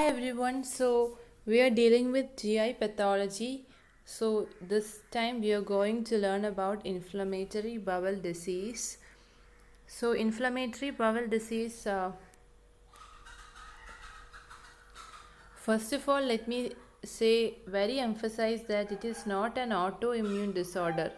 Hi everyone, so we are dealing with GI pathology. So this time we are going to learn about inflammatory bowel disease. So inflammatory bowel disease, first of all, let me say very emphasize that it is not an autoimmune disorder,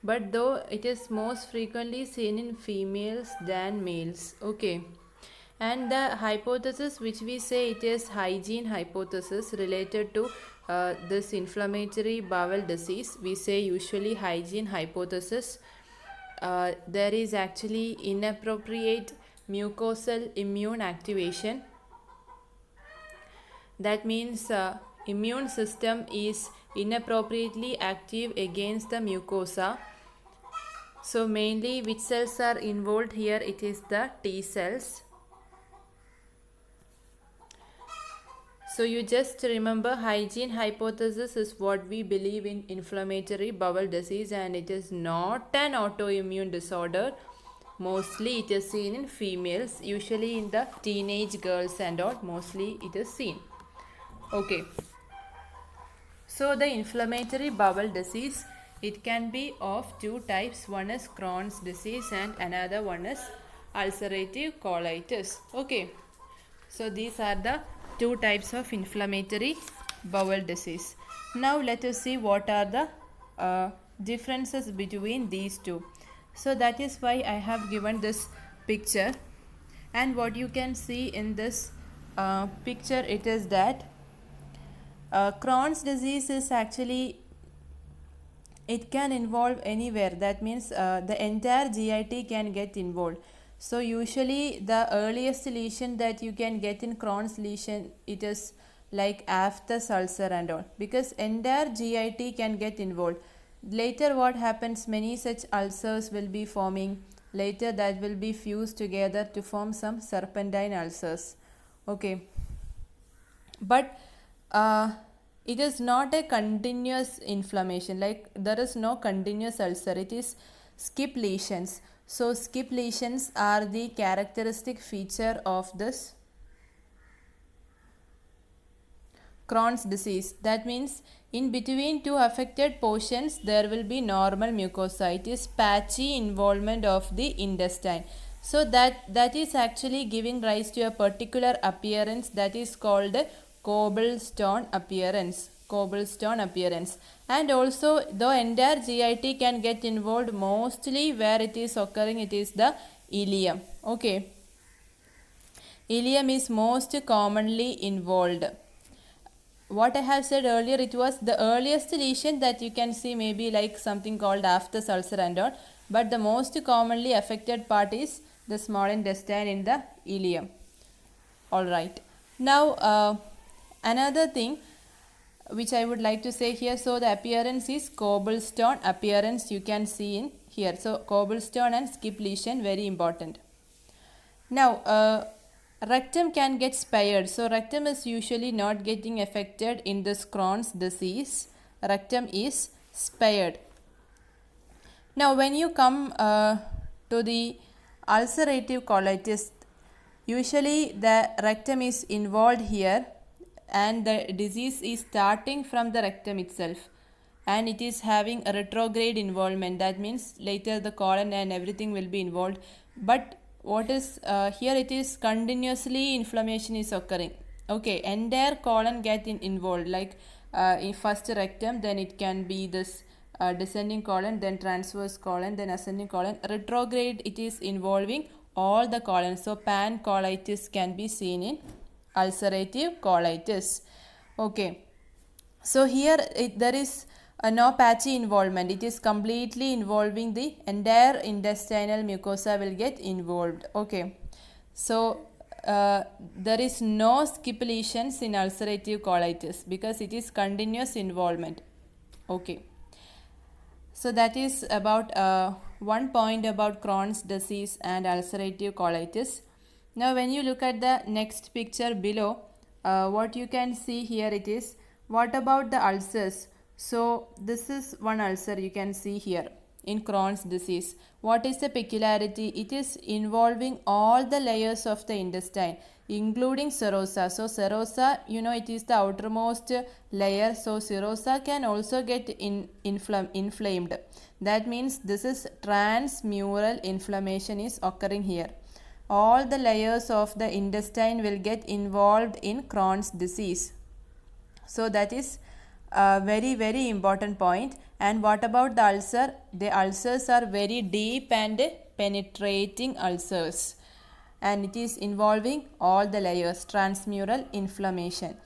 but though it is most frequently seen in females than males. Okay. And the hypothesis which we say it is hygiene hypothesis related to this inflammatory bowel disease, we say usually hygiene hypothesis. There is actually inappropriate mucosal immune activation. That means immune system is inappropriately active against the mucosa. So mainly which cells are involved here? It is the T cells. So you just remember hygiene hypothesis is what we believe in inflammatory bowel disease, and it is not an autoimmune disorder. Mostly it is seen in females, usually in the teenage girls and all, mostly it is seen. Okay. So the inflammatory bowel disease, it can be of two types. One is Crohn's disease and another one is ulcerative colitis. Okay. So these are the two types of inflammatory bowel disease. Now let us see what are the differences between these two. So that is why I have given this picture, and what you can see in this picture, it is that Crohn's disease is actually, it can involve anywhere. That means the entire GIT can get involved. So usually the earliest lesion that you can get in Crohn's lesion, it is like aphthous ulcer and all, because entire GIT can get involved. Later what happens, many such ulcers will be forming. Later that will be fused together to form some serpentine ulcers. Okay. But it is not a continuous inflammation, like there is no continuous ulcer, it is skip lesions. So skip lesions are the characteristic feature of this Crohn's disease. That means in between two affected portions there will be normal mucosa. It is patchy involvement of the intestine. So that is actually giving rise to a particular appearance that is called cobblestone appearance. Cobblestone appearance. And also the entire GIT can get involved, mostly where it is occurring, it is the ileum. Okay. Ileum is most commonly involved. What I have said earlier, it was the earliest lesion that you can see, maybe like something called aphthous ulcer and all, but the most commonly affected part is the small intestine in the ileum. Alright. Now another thing which I would like to say here, so the appearance is cobblestone appearance you can see in here. So cobblestone and skip lesion, very important. Now rectum can get spared. So rectum is usually not getting affected in this Crohn's disease. Rectum is spared. Now when you come to the ulcerative colitis, usually the rectum is involved here, and the disease is starting from the rectum itself, and it is having a retrograde involvement. That means later the colon and everything will be involved. But what is here, it is continuously inflammation is occurring. Okay, entire colon get involved, like in first rectum, then it can be this descending colon, then transverse colon, then ascending colon. Retrograde, it is involving all the colons. So pancolitis can be seen in ulcerative colitis. Okay. So here there is no patchy involvement. It is completely involving the entire intestinal mucosa will get involved. Okay. So there is no skip lesions in ulcerative colitis because it is continuous involvement. Okay. So that is about one point about Crohn's disease and ulcerative colitis. Now when you look at the next picture below, what you can see here, it is, what about the ulcers? So this is one ulcer you can see here. in Crohn's disease. What is the peculiarity? It is involving all the layers of the intestine, including serosa. So serosa, it is the outermost layer. So serosa can also get inflamed. That means this is transmural inflammation is occurring here. All the layers of the intestine will get involved in Crohn's disease. So that is a very, very important point. And what about the ulcer? The ulcers are very deep and penetrating ulcers, and it is involving all the layers, transmural inflammation.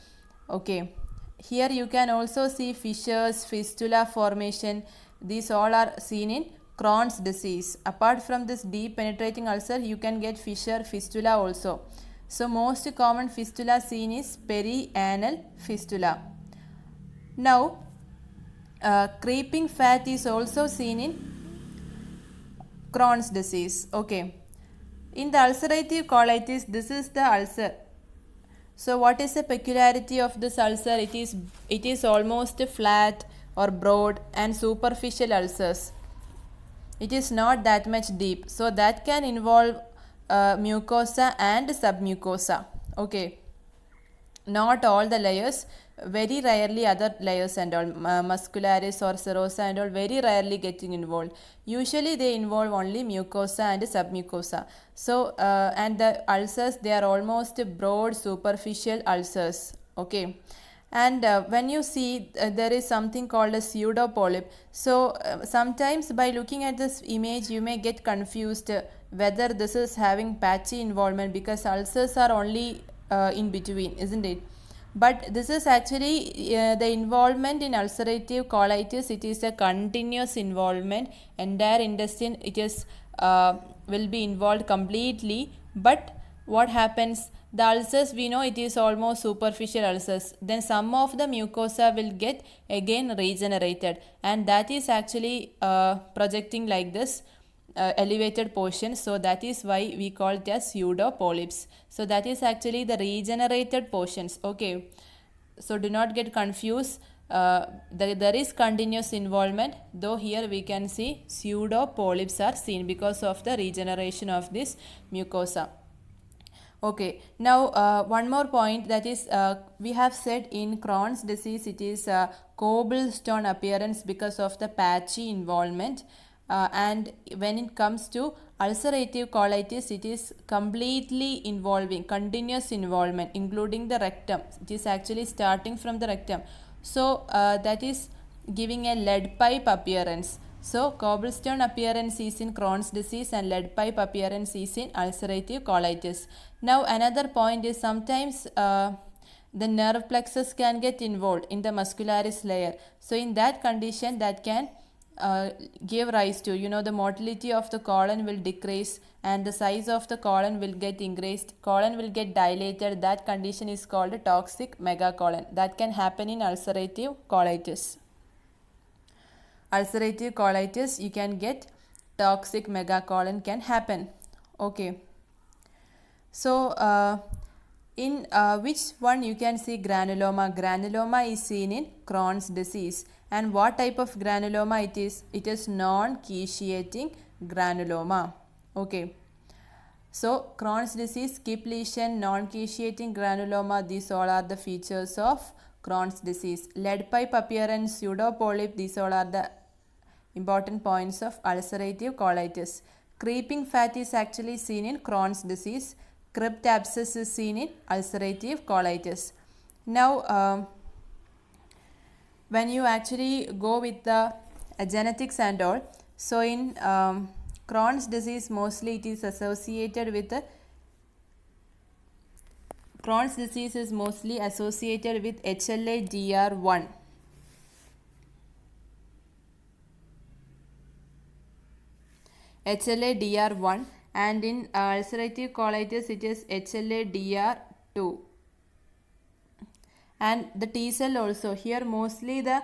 Okay, here you can also see fissures, fistula formation. These all are seen in Crohn's disease. Apart from this deep penetrating ulcer, you can get fissure, fistula also. So most common fistula seen is perianal fistula. Now creeping fat is also seen in Crohn's disease. Okay, in the ulcerative colitis, this is the ulcer. So what is the peculiarity of this ulcer? It is almost flat or broad and superficial ulcers. It is not that much deep. So that can involve mucosa and submucosa. Okay, not all the layers, very rarely other layers and all, muscularis or serosa and all, very rarely getting involved. Usually they involve only mucosa and submucosa. So and the ulcers, they are almost broad superficial ulcers. Okay, and when you see there is something called a pseudo polyp. So sometimes by looking at this image you may get confused whether this is having patchy involvement, because ulcers are only in between, isn't it? But this is actually the involvement in ulcerative colitis. It is a continuous involvement. Entire intestine, it is will be involved completely. But what happens? The ulcers, we know it is almost superficial ulcers. Then some of the mucosa will get again regenerated, and that is actually projecting like this. Elevated portion, so that is why we call it as pseudo polyps. So that is actually the regenerated portions. Okay, so do not get confused. There is continuous involvement, though here we can see pseudo polyps are seen because of the regeneration of this mucosa. Okay, now one more point, that is we have said in Crohn's disease it is cobblestone appearance because of the patchy involvement. And when it comes to ulcerative colitis, it is completely involving, continuous involvement, including the rectum. It is actually starting from the rectum. So that is giving a lead pipe appearance. So cobblestone appearance is in Crohn's disease and lead pipe appearance is in ulcerative colitis. Now another point is sometimes the nerve plexus can get involved in the muscularis layer. So in that condition, that can give rise to, the motility of the colon will decrease and the size of the colon will get increased. Colon will get dilated. That condition is called a toxic megacolon. That can happen in ulcerative colitis. Ulcerative colitis, you can get toxic megacolon can happen. Okay. So in which one you can see granuloma? Granuloma is seen in Crohn's disease. And what type of granuloma it is? It is non-quiesceting granuloma. Okay. So Crohn's disease, skip lesion, non-quiesceting granuloma, these all are the features of Crohn's disease. Lead pipe appearance, pseudo polyp, these all are the important points of ulcerative colitis. Creeping fat is actually seen in Crohn's disease. Crypt abscess is seen in ulcerative colitis. Now when you actually go with the genetics and all, so in Crohn's disease mostly it is associated with Crohn's disease is mostly associated with HLA-DR1. HLA-DR1, and in ulcerative colitis it is HLA-DR2. And the T cell also, here mostly the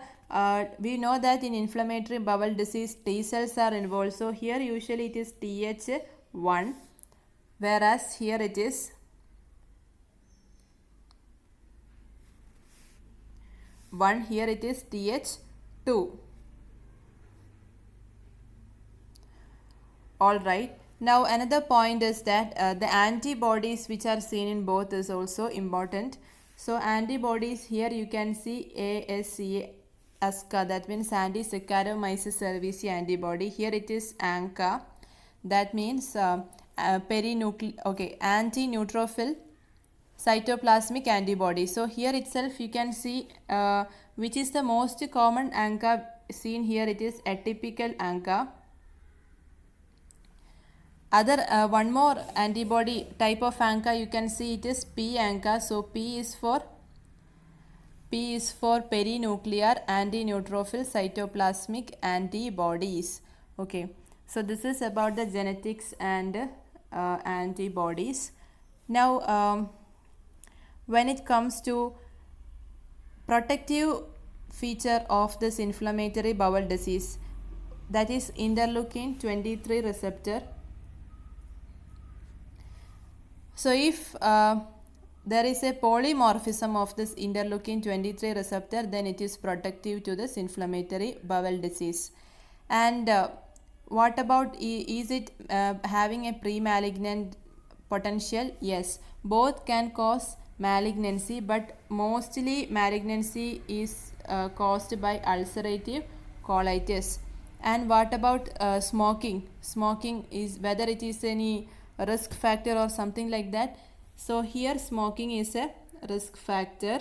we know that in inflammatory bowel disease T cells are involved. So here usually it is Th1, whereas here it is 1, here it is Th2. All right. Now another point is that the antibodies which are seen in both is also important. So antibodies, here you can see ASCA, ASCA, that means anti-Saccharomyces cerevisiae antibody. Here it is ANCA, that means anti-neutrophil cytoplasmic antibody. So here itself you can see which is the most common ANCA seen here. It is atypical ANCA. Other one more antibody type of ANCA you can see, it is p-ANCA. So P is for perinuclear anti-neutrophil cytoplasmic antibodies. Okay, so this is about the genetics and antibodies. Now when it comes to protective feature of this inflammatory bowel disease, that is interleukin 23 receptor. So if there is a polymorphism of this interleukin 23 receptor, then it is protective to this inflammatory bowel disease. And what about, is it having a pre-malignant potential? Yes, both can cause malignancy, but mostly malignancy is caused by ulcerative colitis. And what about smoking? Smoking is, whether it is any risk factor or something like that. So here smoking is a risk factor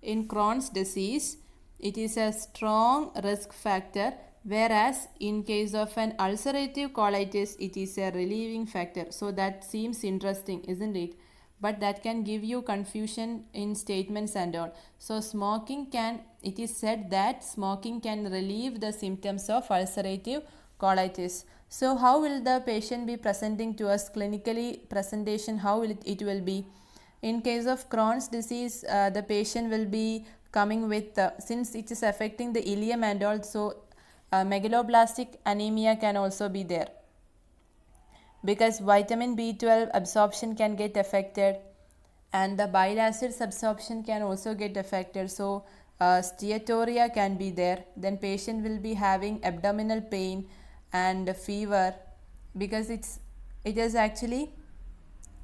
in Crohn's disease. It is a strong risk factor, whereas in case of an ulcerative colitis, it is a relieving factor. So that seems interesting, isn't it? But that can give you confusion in statements and all. So smoking can, it is said that smoking can relieve the symptoms of ulcerative colitis. So how will the patient be presenting to us clinically? Presentation, how will it will be? In case of Crohn's disease, the patient will be coming with, since it is affecting the ileum and also megaloblastic anemia can also be there, because vitamin B12 absorption can get affected and the bile acids absorption can also get affected. So steatorrhea can be there. Then patient will be having abdominal pain and fever, because it is actually,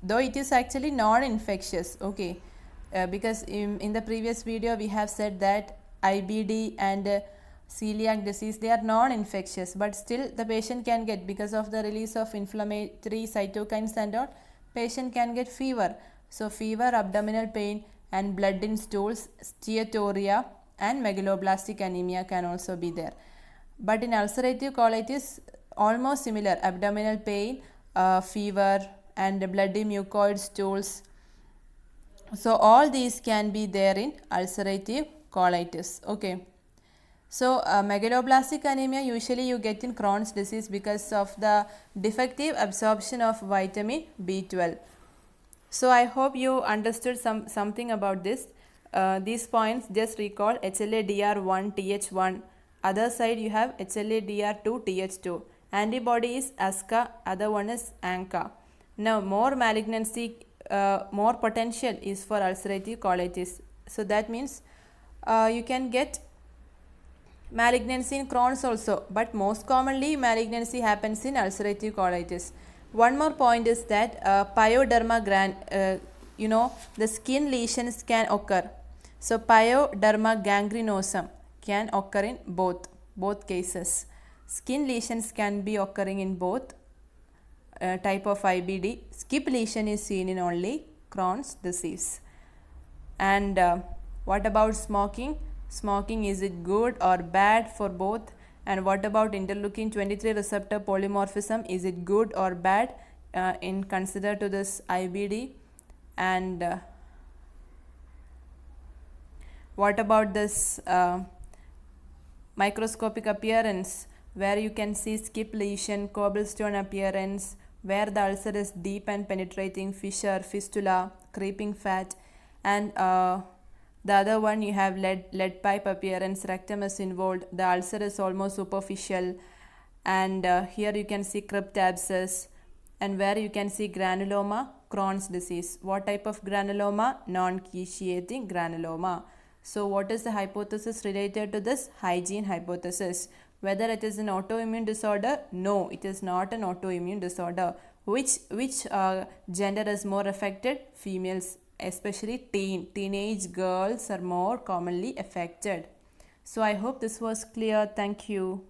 though it is actually non-infectious. Okay, because in the previous video we have said that IBD and celiac disease, they are non-infectious, but still the patient can get, because of the release of inflammatory cytokines and all, patient can get fever. So fever, abdominal pain and blood in stools, steatorrhea and megaloblastic anemia can also be there. But in ulcerative colitis, almost similar, abdominal pain, fever and bloody mucoid stools. So all these can be there in ulcerative colitis. Okay. So megaloblastic anemia usually you get in Crohn's disease because of the defective absorption of vitamin B12. So I hope you understood something about this. These points, just recall HLA-DR1 TH1. Other side you have HLA-DR2 TH2. Antibody is ASCA, other one is ANCA. Now more malignancy, more potential is for ulcerative colitis. So that means you can get malignancy in Crohn's also, but most commonly malignancy happens in ulcerative colitis. One more point is that pyoderma the skin lesions can occur. So pyoderma gangrenosum can occur in both cases. Skin lesions can be occurring in both type of IBD. Skip lesion is seen in only Crohn's disease. And what about smoking? Smoking, is it good or bad for both? And what about interleukin 23 receptor polymorphism? Is it good or bad in consider to this IBD? And what about this microscopic appearance, where you can see skip lesion, cobblestone appearance, where the ulcer is deep and penetrating, fissure, fistula, creeping fat, and the other one you have lead pipe appearance, rectum is involved, the ulcer is almost superficial, and here you can see crypt abscess, and where you can see granuloma, Crohn's disease. What type of granuloma? Non-quiesceting granuloma. So what is the hypothesis related to this? Hygiene hypothesis. Whether it is an autoimmune disorder? No, it is not an autoimmune disorder. Which gender is more affected? Females, especially teenage girls are more commonly affected. So I hope this was clear. Thank you.